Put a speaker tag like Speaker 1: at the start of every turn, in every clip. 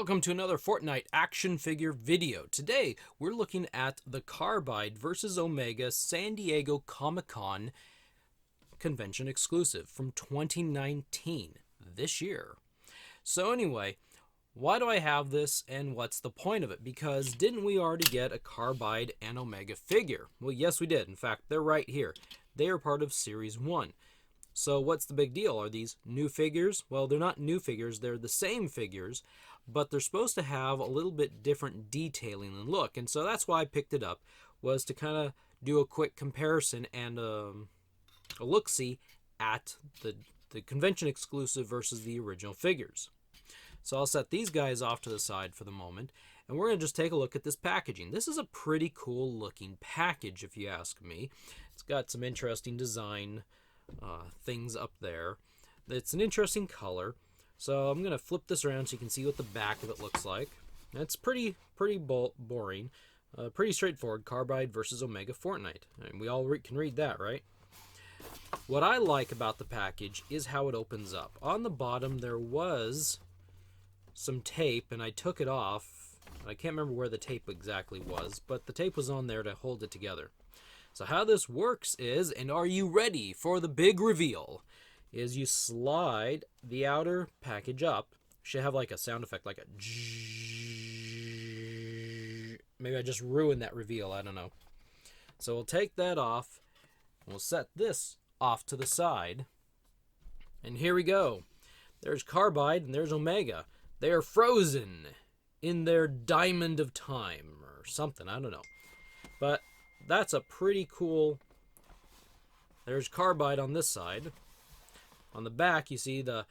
Speaker 1: Welcome to another Fortnite action figure video. Today, we're looking at the Carbide versus Omega San Diego Comic-Con convention exclusive from 2019, this year. So anyway, why do I have this and what's the point of it? Because didn't we already get a Carbide and Omega figure? Well, yes, we did. In fact, they're right here. They are part of Series 1. So what's the big deal? Are these new figures? Well, they're not new figures. They're the same figures, but they're supposed to have a little bit different detailing and look. And so that's why I picked it up, was to kind of do a quick comparison and a look-see at the convention exclusive versus the original figures. So I'll set these guys off to the side for the moment, and we're going to just take a look at this packaging. This is a pretty cool looking package, if you ask me. It's got some interesting design things up there. It's an interesting color. So I'm going to flip this around so you can see what the back of it looks like. It's pretty boring. Pretty straightforward. Carbide versus Omega Fortnite. I mean, we all can read that, right? What I like about the package is how it opens up. On the bottom there was some tape, and I took it off. I can't remember where the tape exactly was, but the tape was on there to hold it together. So how this works is, and are you ready for the big reveal, is you slide the outer package up. Should have like a sound effect, like a maybe I just ruined that reveal, I don't know. So we'll take that off, we'll set this off to the side, and here we go. There's Carbide and there's Omega. They are frozen in their diamond of time or something, I don't know. But that's a pretty cool. There's Carbide on this side. On the back, you see the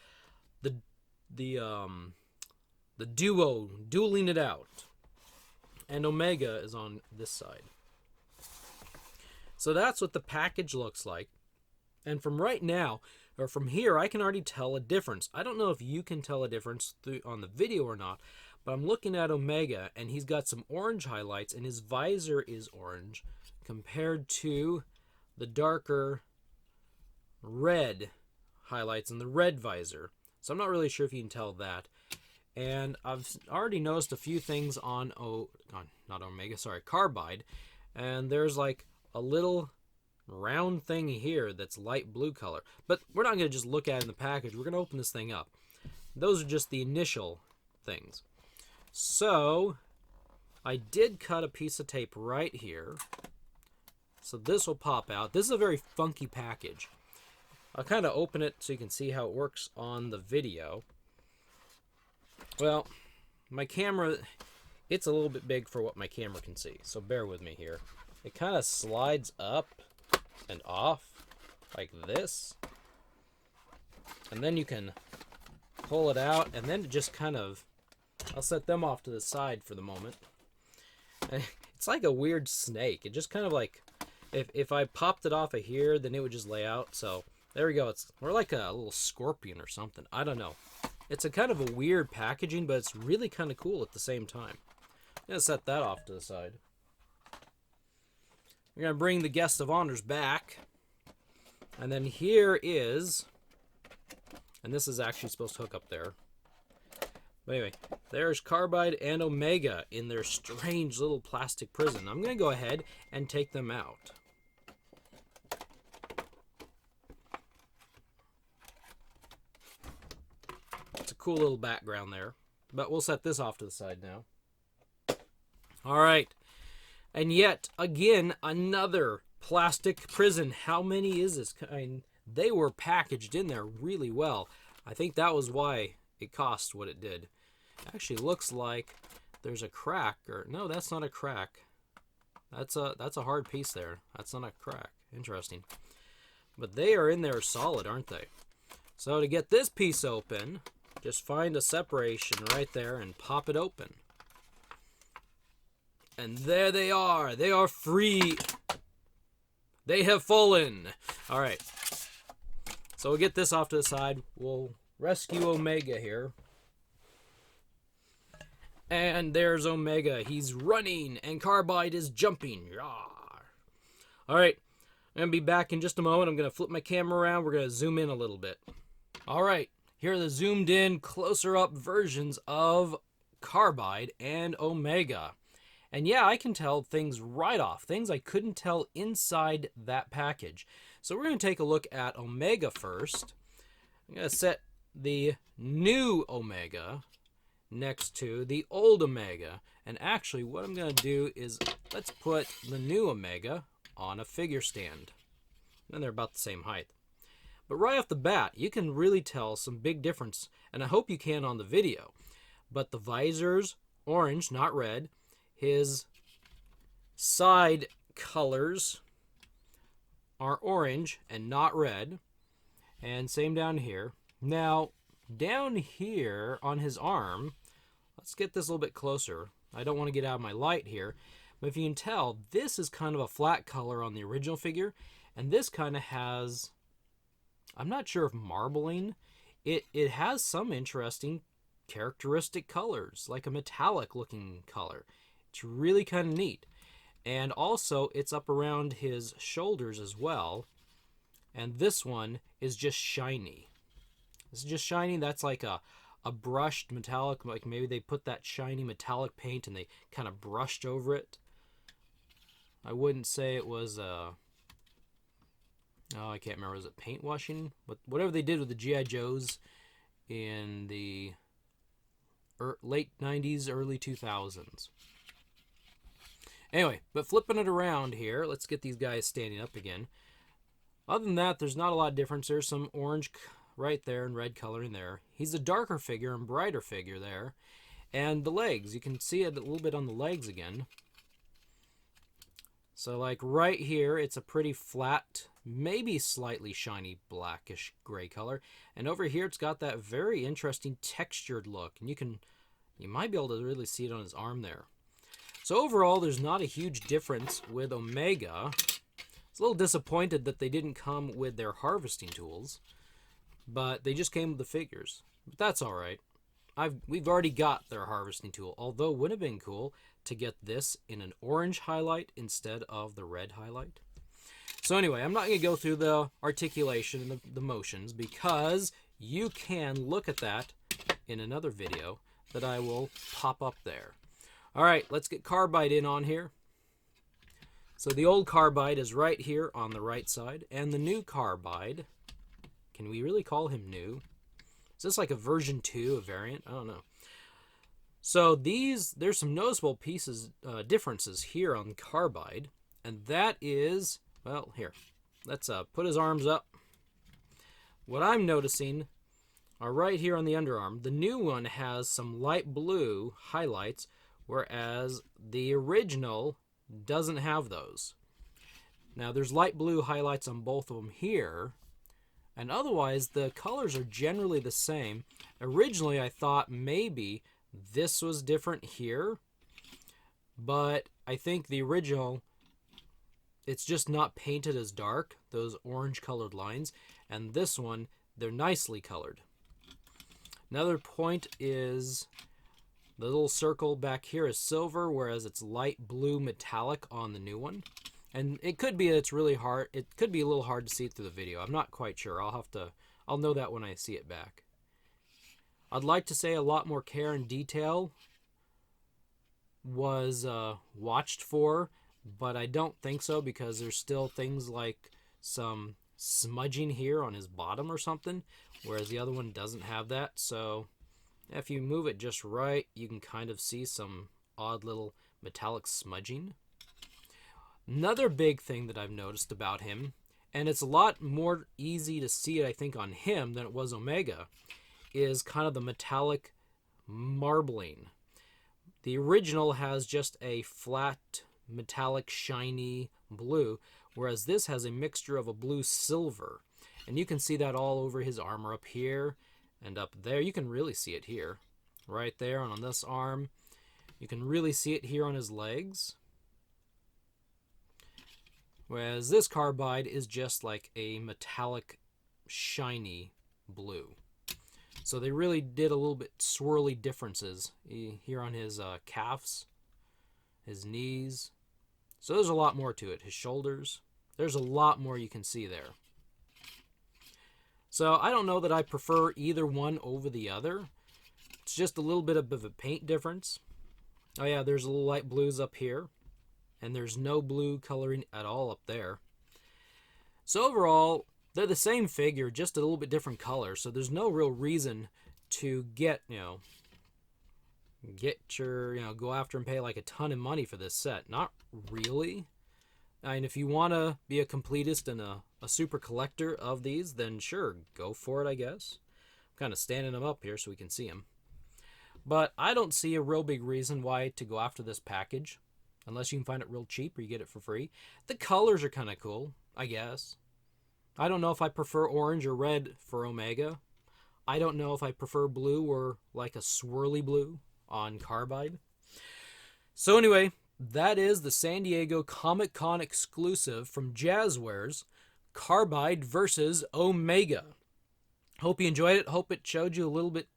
Speaker 1: duo dueling it out, and Omega is on this side. So that's what the package looks like. And from right now, or from here, I can already tell a difference. I don't know if you can tell a difference on the video or not, but I'm looking at Omega, and he's got some orange highlights, and his visor is orange compared to the darker red highlights and the red visor. So I'm not really sure if you can tell that. And I've already noticed a few things on Carbide, and there's like a little round thing here that's light blue color. But we're not going to just look at it in the package. We're going to open this thing up. Those are just the initial things. So I did cut a piece of tape right here. So this will pop out. This is a very funky package. I'll kind of open it so you can see how it works on the video. Well, my camera, it's a little bit big for what my camera can see, so bear with me here. It kind of slides up and off like this. And then you can pull it out, and then it just kind of, I'll set them off to the side for the moment. It's like a weird snake. It just kind of like, if I popped it off of here, then it would just lay out. So there we go. It's more like a little scorpion or something. I don't know. It's a kind of a weird packaging, but it's really kind of cool at the same time. I'm going to set that off to the side. We're going to bring the guest of honors back. And then here is, and this is actually supposed to hook up there. But anyway, there's Carbide and Omega in their strange little plastic prison. I'm going to go ahead and take them out. It's a cool little background there. But we'll set this off to the side now. Alright. And yet, again, another plastic prison. How many is this? I mean, they were packaged in there really well. I think that was why it cost what it did. Actually looks like there's a crack, or no, that's not a crack. That's a hard piece there. That's not a crack. Interesting. But they are in there solid, aren't they? So to get this piece open, just find a separation right there and pop it open. And there they are. They are free. They have fallen. All right. So we'll get this off to the side. We'll rescue Omega here. And there's Omega. He's running, and Carbide is jumping. All right. I'm going to be back in just a moment. I'm going to flip my camera around. We're going to zoom in a little bit. All right. Here are the zoomed in, closer up versions of Carbide and Omega. And yeah, I can tell things right off, things I couldn't tell inside that package. So we're going to take a look at Omega first. I'm going to set the new Omega next to the old Omega. And actually, what I'm going to do is let's put the new Omega on a figure stand. And they're about the same height. But right off the bat, you can really tell some big difference, and I hope you can on the video. But the visor's orange, not red. His side colors are orange and not red. And same down here. Now, down here on his arm, let's get this a little bit closer. I don't want to get out of my light here. But if you can tell, this is kind of a flat color on the original figure. And this kind of has, I'm not sure if marbling. It has some interesting characteristic colors, like a metallic looking color. It's really kind of neat. And also, it's up around his shoulders as well. And this one is just shiny. This is just shiny. That's like a brushed metallic, like maybe they put that shiny metallic paint and they kind of brushed over it. I wouldn't say it was oh, I can't remember, was it paint washing? But whatever they did with the G.I. Joes in the late 90s, early 2000s. Anyway, but flipping it around here, let's get these guys standing up again. Other than that, there's not a lot of difference. There's some orange right there and red coloring there. He's a darker figure and brighter figure there. And the legs, you can see it a little bit on the legs again. So like right here, it's a pretty flat, maybe slightly shiny blackish gray color. And over here, it's got that very interesting textured look. And you might be able to really see it on his arm there. So overall, there's not a huge difference with Omega. I was a little disappointed that they didn't come with their harvesting tools, but they just came with the figures. But that's all right. We've already got their harvesting tool, although it would have been cool to get this in an orange highlight instead of the red highlight. So anyway, I'm not going to go through the articulation and the motions because you can look at that in another video that I will pop up there. All right, let's get Carbide in on here. So the old Carbide is right here on the right side, and the new Carbide, can we really call him new? Is this like a version 2, a variant? I don't know. So there's some noticeable differences here on Carbide, and that is, well, here, let's put his arms up. What I'm noticing are right here on the underarm. The new one has some light blue highlights, whereas the original doesn't have those. Now there's light blue highlights on both of them here, and otherwise the colors are generally the same. Originally I thought maybe this was different here, but I think the original, it's just not painted as dark, those orange colored lines, and this one, they're nicely colored. Another point is the little circle back here is silver, whereas it's light blue metallic on the new one. And it could be it's really hard. It could be a little hard to see it through the video. I'm not quite sure. I'll know that when I see it back. I'd like to say a lot more care and detail was watched for, but I don't think so because there's still things like some smudging here on his bottom or something, whereas the other one doesn't have that. So if you move it just right, you can kind of see some odd little metallic smudging. Another big thing that I've noticed about him, and it's a lot more easy to see it, I think, on him than it was Omega, is kind of the metallic marbling. The original has just a flat, metallic, shiny blue, whereas this has a mixture of a blue silver. And you can see that all over his armor up here and up there. You can really see it here, right there, and on this arm. You can really see it here on his legs. Whereas this Carbide is just like a metallic, shiny blue. So they really did a little bit swirly differences here on his calves, his knees. So there's a lot more to it. His shoulders. There's a lot more you can see there. So I don't know that I prefer either one over the other. It's just a little bit of a paint difference. Oh yeah, there's a little light blues up here, and there's no blue coloring at all up there. So overall, they're the same figure, just a little bit different color. So there's no real reason to get go after and pay like a ton of money for this set. Not really. I mean, if you want to be a completist and a super collector of these, then sure, go for it, I guess. I'm kind of standing them up here so we can see them. But I don't see a real big reason why to go after this package, unless you can find it real cheap or you get it for free. The colors are kind of cool, I guess. I don't know if I prefer orange or red for Omega. I don't know if I prefer blue or like a swirly blue on Carbide. So anyway, that is the San Diego Comic-Con exclusive from Jazwares, Carbide versus Omega. Hope you enjoyed it. Hope it showed you a little bit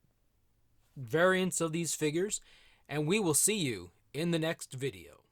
Speaker 1: variance of these figures. And we will see you in the next video.